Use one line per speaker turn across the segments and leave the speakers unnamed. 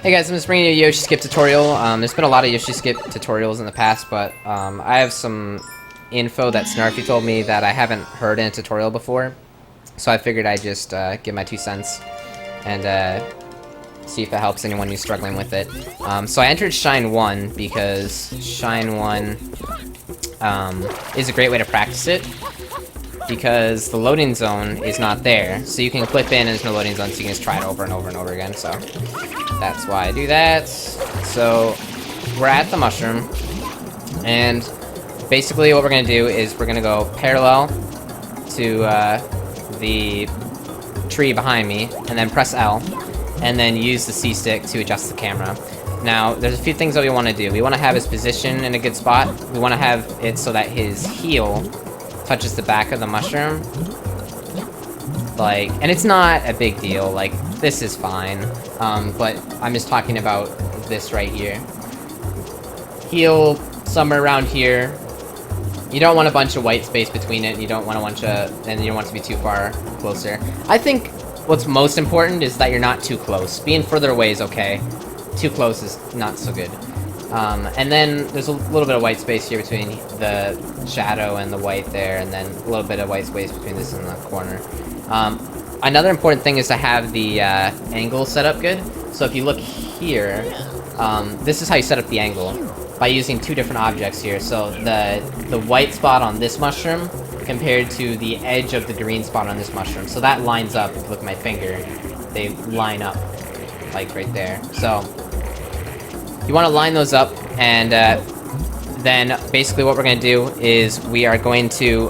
Hey guys, I'm just bringing you a Yoshi skip tutorial. There's been a lot of Yoshi skip tutorials in the past, but I have some info that Snarfy told me that I haven't heard in a tutorial before. So I figured I'd just give my 2 cents and see if it helps anyone who's struggling with it. So I entered Shine 1 because Shine 1 is a great way to practice it, because the loading zone is not there. So you can clip in and there's no loading zone, so you can just try it over and over and over again. So that's why I do that. So we're at the mushroom, and basically what we're going to do is we're going to go parallel to the tree behind me, and then press L, and then use the C stick to adjust the camera. Now, there's a few things that we want to do. We want to have his position in a good spot. We want to have it so that his heel touches the back of the mushroom. Like, and it's not a big deal. Like, this is fine. But I'm just talking about this right here. Heel somewhere around here. You don't want a bunch of white space between it. You don't want a bunch of, and you don't want it to be too far closer. I think what's most important is that you're not too close. Being further away is okay. Too close is not so good. And then there's a little bit of white space here between the shadow and the white there, and then a little bit of white space between this and the corner. Another important thing is to have the angle set up good. So if you look here, this is how you set up the angle, by using 2 different objects here. So the white spot on this mushroom compared to the edge of the green spot on this mushroom. So that lines up. If you look at my finger, they line up, like right there. So you want to line those up, and then basically what we're going to do is we are going to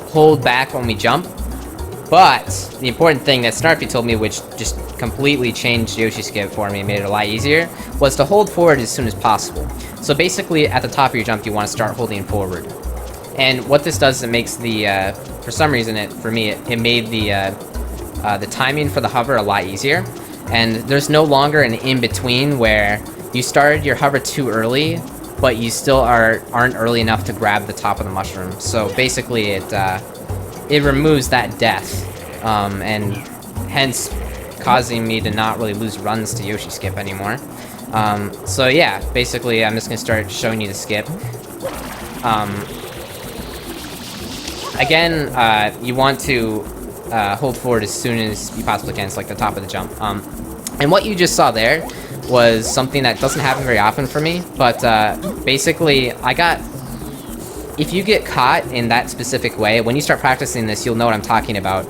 hold back when we jump. But the important thing that Snarfy told me, which just completely changed Yoshi skip for me and made it a lot easier, was to hold forward as soon as possible. So basically, at the top of your jump, you want to start holding forward. And what this does, it makes the, for some reason, it made the timing for the hover a lot easier. And there's no longer an in-between where you started your hover too early, but you still aren't early enough to grab the top of the mushroom. So basically, it removes that death, and hence causing me to not really lose runs to Yoshi skip anymore. So yeah, basically I'm just gonna start showing you the skip. Again, you want to hold forward as soon as you possibly can. It's like the top of the jump. And what you just saw there was something that doesn't happen very often for me, but basically if you get caught in that specific way, when you start practicing this, you'll know what I'm talking about.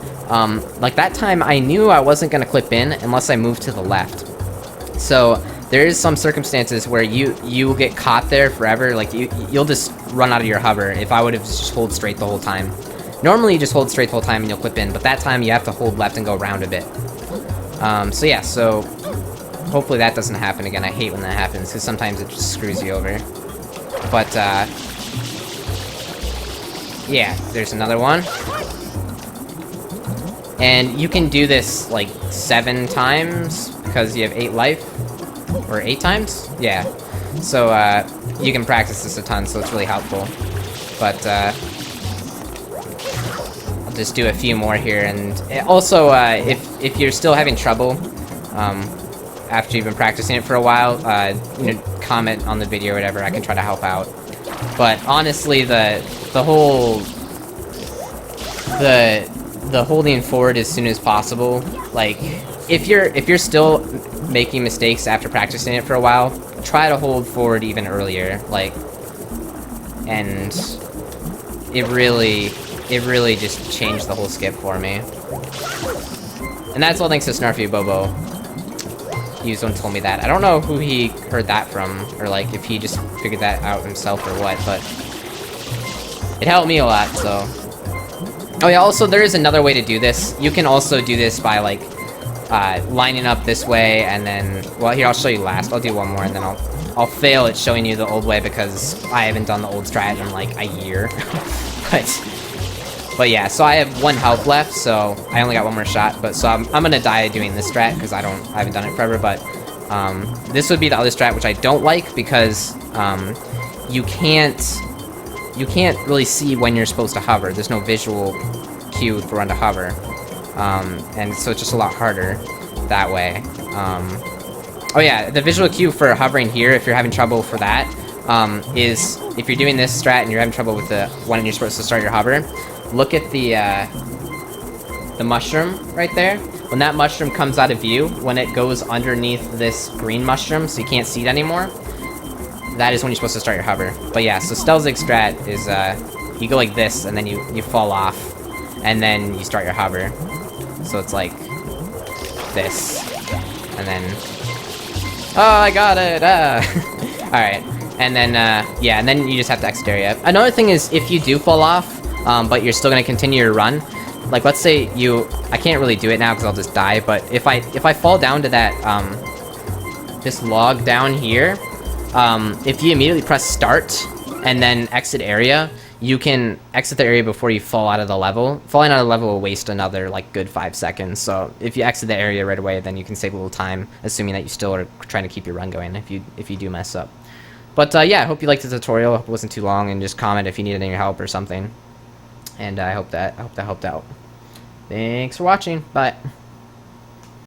Like that time, I knew I wasn't going to clip in unless I moved to the left. So there is some circumstances where you will get caught there forever. Like you'll just run out of your hover. If I would have just hold straight the whole time. Normally you just hold straight the whole time and you'll clip in, but that time you have to hold left and go around a bit. So yeah, so hopefully that doesn't happen again. I hate when that happens, because sometimes it just screws you over. But yeah, there's another one. And you can do this like 7 times, because you have 8 life. Or 8 times? Yeah. So you can practice this a ton, so it's really helpful. But I'll just do a few more here. And also, if you're still having trouble after you've been practicing it for a while, you know, comment on the video or whatever. I can try to help out. But honestly, the holding forward as soon as possible, like if you're still making mistakes after practicing it for a while, try to hold forward even earlier. Like, and it really just changed the whole skip for me. And that's all thanks to Snarfy Bobo. He was the one who told me that. I don't know who he heard that from, or like if he just figured that out himself or what, but it helped me a lot, so. Oh yeah, also there is another way to do this. You can also do this by like lining up this way, and then, well, here, I'll show you last. I'll do one more and then I'll fail at showing you the old way because I haven't done the old strat in like a year. But yeah, so I have 1 health left, so I only got 1 more shot. But so I'm gonna die doing this strat because I haven't done it forever. But this would be the other strat, which I don't like, because you can't really see when you're supposed to hover. There's no visual cue for when to hover. And so it's just a lot harder that way. Oh yeah, the visual cue for hovering here, if you're having trouble for that, is if you're doing this strat and you're having trouble with the when you're supposed to start your hover, look at the mushroom right there. When that mushroom comes out of view, when it goes underneath this green mushroom, so you can't see it anymore, that is when you're supposed to start your hover. But yeah, so Stelzig strat is you go like this, and then you fall off, and then you start your hover. So it's like this, and then oh, I got it. All right, and then yeah, and then you just have to exit area. Another thing is if you do fall off, but you're still gonna continue your run. Like let's say I can't really do it now because I'll just die. But if I fall down to that this log down here, if you immediately press start and then exit area, you can exit the area before you fall out of the level. Falling out of the level will waste another like good 5 seconds. So if you exit the area right away, then you can save a little time, assuming that you still are trying to keep your run going if you do mess up. But yeah, I hope you liked the tutorial. I hope it wasn't too long, and just comment if you need any help or something. And I hope that helped out. Thanks for watching. Bye.